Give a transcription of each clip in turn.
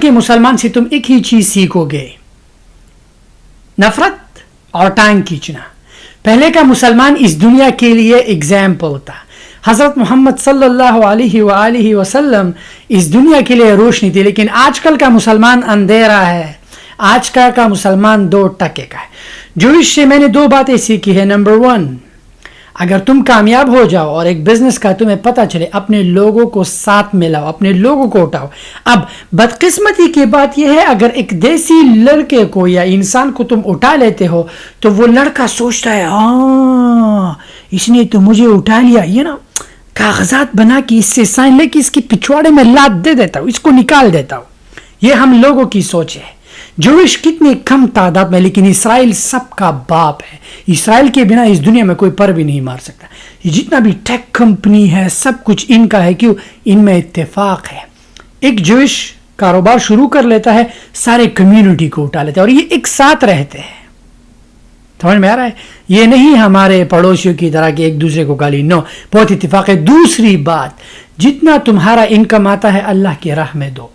کہ مسلمان سے تم ایک ہی چیز سیکھو گے، نفرت اور ٹانگ کھینچنا۔ پہلے کا مسلمان اس دنیا کے لیے اگزامپل تھا۔ حضرت محمد صلی اللہ علیہ وآلہ وسلم اس دنیا کے لیے روشنی تھی، لیکن آج کل کا مسلمان اندھیرا ہے۔ آج کل کا مسلمان دو ٹکے کا ہے۔ جوئش سے میں نے دو باتیں سیکھی ہے۔ نمبر 1، اگر تم کامیاب ہو جاؤ اور ایک بزنس کا تمہیں پتہ چلے، اپنے لوگوں کو ساتھ ملاؤ، اپنے لوگوں کو اٹھاؤ۔ اب بدقسمتی کی بات یہ ہے، اگر ایک دیسی لڑکے کو یا انسان کو تم اٹھا لیتے ہو تو وہ لڑکا سوچتا ہے ہاں اس نے تو مجھے اٹھا لیا، یہ نا کاغذات بنا کے اس سے سائن لے کے اس کے پچھواڑے میں لات دے دیتا ہوں، اس کو نکال دیتا ہوں۔ یہ ہم لوگوں کی سوچ ہے۔ جوئش کتنی کم تعداد میں، لیکن اسرائیل سب کا باپ ہے۔ اسرائیل کے بنا اس دنیا میں کوئی پر بھی نہیں مار سکتا۔ یہ جتنا بھی ٹیک کمپنی ہے سب کچھ ان کا ہے، کیوں؟ ان میں اتفاق ہے۔ ایک جوئش کاروبار شروع کر لیتا ہے، سارے کمیونٹی کو اٹھا لیتا ہے اور یہ ایک ساتھ رہتے ہیں۔ سمجھ میں آ رہا ہے؟ یہ نہیں ہمارے پڑوسیوں کی طرح کہ ایک دوسرے کو گالی، نو، بہت اتفاق ہے۔ دوسری بات، جتنا تمہارا انکم آتا ہے اللہ کی راہ میں دو۔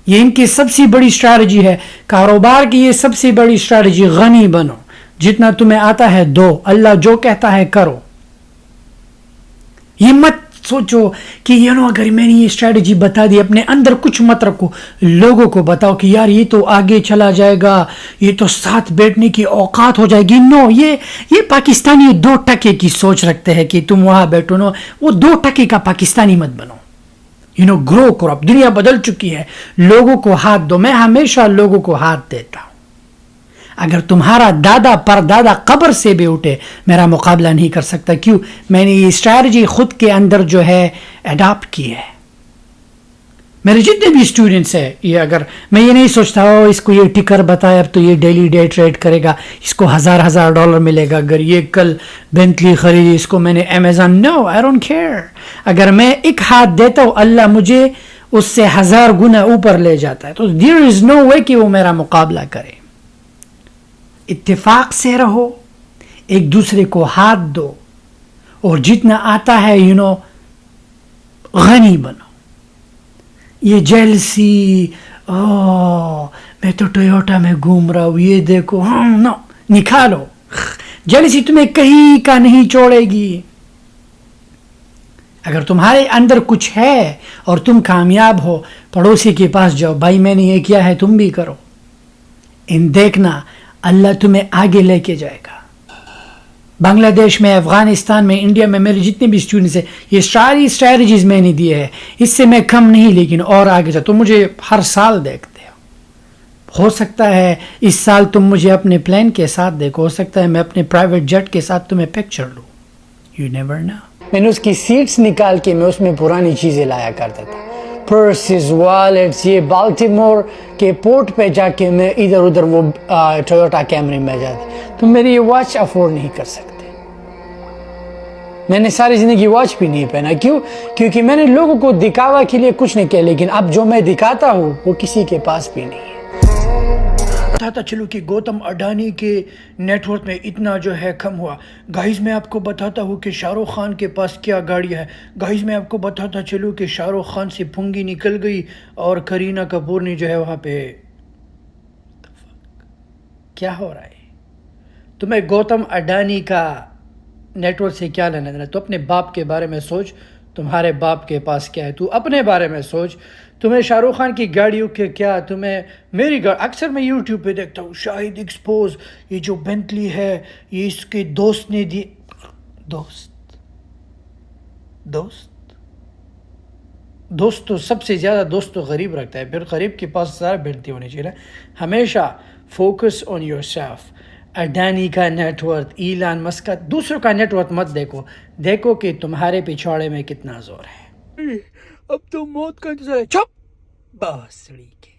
یہ ان کی سب سے بڑی اسٹریٹجی ہے کاروبار کی۔ یہ سب سے بڑی اسٹریٹجی، غنی بنو، جتنا تمہیں آتا ہے دو، اللہ جو کہتا ہے کرو۔ یہ مت سوچو کہ اگر میں نے یہ اسٹریٹجی بتا دی، اپنے اندر کچھ مت رکھو، لوگوں کو بتاؤ کہ یار یہ تو آگے چلا جائے گا، یہ تو ساتھ بیٹھنے کی اوقات ہو جائے گی۔ نو، یہ پاکستانی دو ٹکے کی سوچ رکھتے ہیں کہ تم وہاں بیٹھو۔ نو، وہ دو ٹکے کا پاکستانی مت بنو۔ گرو کرو۔ اب دنیا بدل چکی ہے، لوگوں کو ہاتھ دو۔ میں ہمیشہ لوگوں کو ہاتھ دیتا ہوں۔ اگر تمہارا دادا پر دادا قبر سے بھی اٹھے، میرا مقابلہ نہیں کر سکتا۔ کیوں؟ میں نے یہ اسٹریٹجی خود کے اندر جو ہے اڈاپٹ کی ہے۔ میرے جتنے بھی اسٹوڈنٹس ہیں، یہ اگر میں یہ نہیں سوچتا ہو اس کو یہ ٹکر بتایا اب تو یہ ڈیلی ڈے ٹریڈ کرے گا، اس کو $1000 ملے گا، اگر یہ کل بینٹلی خریدی اس کو میں نے Amazon, no, I don't care. اگر میں ایک ہاتھ دیتا ہوں اللہ مجھے اس سے 1000 گنا اوپر لے جاتا ہے، تو دیر از نو وے کہ وہ میرا مقابلہ کرے۔ اتفاق سے رہو، ایک دوسرے کو ہاتھ دو، اور جتنا آتا ہے غنی بنو۔ یہ جیلسی، میں تو ٹویوٹا میں گھوم رہا ہوں، یہ دیکھو، نو، نکالو۔ جیلسی تمہیں کہیں کا نہیں چھوڑے گی۔ اگر تمہارے اندر کچھ ہے اور تم کامیاب ہو، پڑوسی کے پاس جاؤ، بھائی میں نے یہ کیا ہے تم بھی کرو۔ دیکھنا اللہ تمہیں آگے لے کے جائے گا۔ بنگلہ دیش میں، افغانستان میں، انڈیا میں میرے جتنے بھی اسٹوڈنٹس ہیں، یہ ساری اسٹریٹجیز میں نے دیے ہیں، اس سے میں کم نہیں، لیکن اور آگے جا۔ تم مجھے ہر سال دیکھتے ہو سکتا ہے اس سال تم مجھے اپنے پلان کے ساتھ دیکھو، ہو سکتا ہے میں اپنے پرائیویٹ جیٹ کے ساتھ تمہیں پکچر لوں۔ You never know. میں نے اس کی سیٹس نکال کے میں اس میں پرانی چیزیں لایا کرتا تھا، پرسز، والیٹس۔ یہ بالٹیمور کے پورٹ پہ جا کے میں ادھر ادھر وہ ٹویوٹا کیمری میں جاتی، تو میری یہ واچ افورڈ نہیں کر سکتے۔ میں نے ساری زندگی واچ بھی نہیں پہنا۔ کیوں؟ کیونکہ میں نے لوگوں کو دکھاوا کے لیے کچھ نہیں کیا، لیکن اب جو میں دکھاتا ہوں وہ کسی کے پاس بھی نہیں ہے۔ بتاتا چلو کہ گوتم اڈانی کے نیٹ ورتھ میں اتنا جو ہے کم ہوا۔ گائز میں آپ کو بتاتا ہوں کہ شاہ رخ خان کے پاس کیا گاڑیاں ہے۔ گائز میں آپ کو بتاتا چلوں کہ شاہ رخ خان سے پھنگی نکل گئی اور کرینہ کپور نے جو ہے وہاں پہ کیا ہو رہا ہے؟ تمہیں گوتم اڈانی کا نیٹ ورتھ سے کیا لینا دینا؟ تو اپنے باپ کے بارے میں سوچ، تمہارے باپ کے پاس کیا ہے، تو اپنے بارے میں سوچ۔ تمہیں شاہ رخ خان کی گاڑیوں کے کیا، تمہیں میری گاڑی اکثر میں یوٹیوب پہ دیکھتا ہوں، شاہد ایکسپوز، یہ جو بینٹلی ہے یہ اس کے دوست نے دی۔ دوست تو سب سے زیادہ دوست تو غریب رکھتا ہے، پھر غریب کے پاس سارا بینٹلی ہونی چاہیے۔ ہمیشہ focus on your self. Adani کا نیٹ ورتھ، ایلان مسک کا، دوسروں کا نیٹ ورتھ مت دیکھو کہ تمہارے پچھواڑے میں کتنا زور ہے۔ اب تو موت کا انتظار ہے۔ چپ باسڑی کے،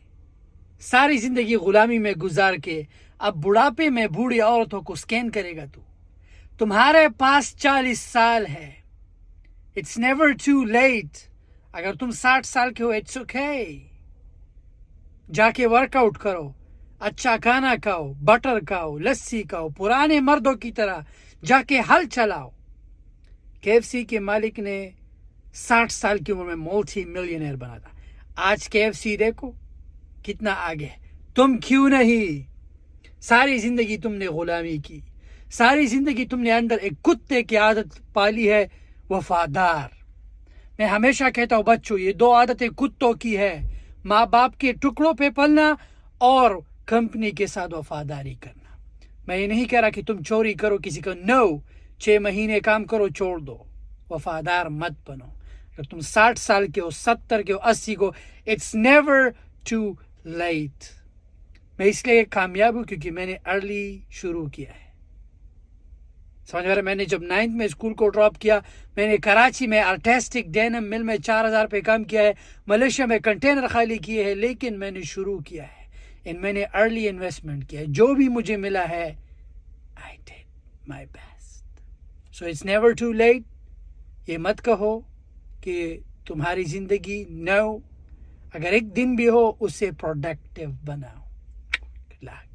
ساری زندگی غلامی میں گزار کے اب بڑھاپے میں بوڑھی عورتوں کو سکین کرے گا تو؟ تمہارے پاس 40 سال ہے۔ It's never too late. اگر تم 60 سال کے ہو، اٹس اوکے، جا کے ورک آؤٹ کرو، اچھا کھانا کھاؤ، بٹر کھاؤ، لسی کھاؤ، پرانے مردوں کی طرح جا کے ہل چلاؤ۔ KFC کے مالک نے 60 سال کی عمر میں ملٹی ملینئر بنا تھا۔ آج KFC دیکھو، کتنا آگے. تم کیوں نہیں؟ ساری زندگی تم نے غلامی کی، ساری زندگی تم نے اندر ایک کتے کی عادت پالی ہے، وفادار. میں ہمیشہ کہتا ہوں بچوں، یہ 2 عادتیں کتوں کی ہے، ماں باپ کے ٹکڑوں پہ پلنا اور کمپنی کے ساتھ وفاداری کرنا. میں یہ نہیں کہہ رہا کہ تم چوری کرو کسی کو، نو. 6 مہینے کام کرو چھوڑ دو، وفادار مت بنو. اگر تم 60 سال کے ہو، 70 کے ہو، 80 کو، اٹس نیور ٹو لیٹ. میں اس لیے کامیاب ہوں کیونکہ میں نے ارلی شروع کیا ہے. سمجھ میں میں نے جب 9th میں اسکول کو ڈراپ کیا، میں نے کراچی میں آرٹسٹک ڈینم مل میں 4000 پہ کام کیا ہے، ملیشیا میں کنٹینر خالی کیے ہیں، لیکن میں نے شروع کیا ہے. میں نے ارلی انویسٹمنٹ کیا ہے. جو بھی مجھے ملا ہے I did my best. So it's never too late. یہ مت کہو کہ تمہاری زندگی نو، اگر ایک دن بھی ہو اسے پروڈکٹیو بناؤ. Good luck.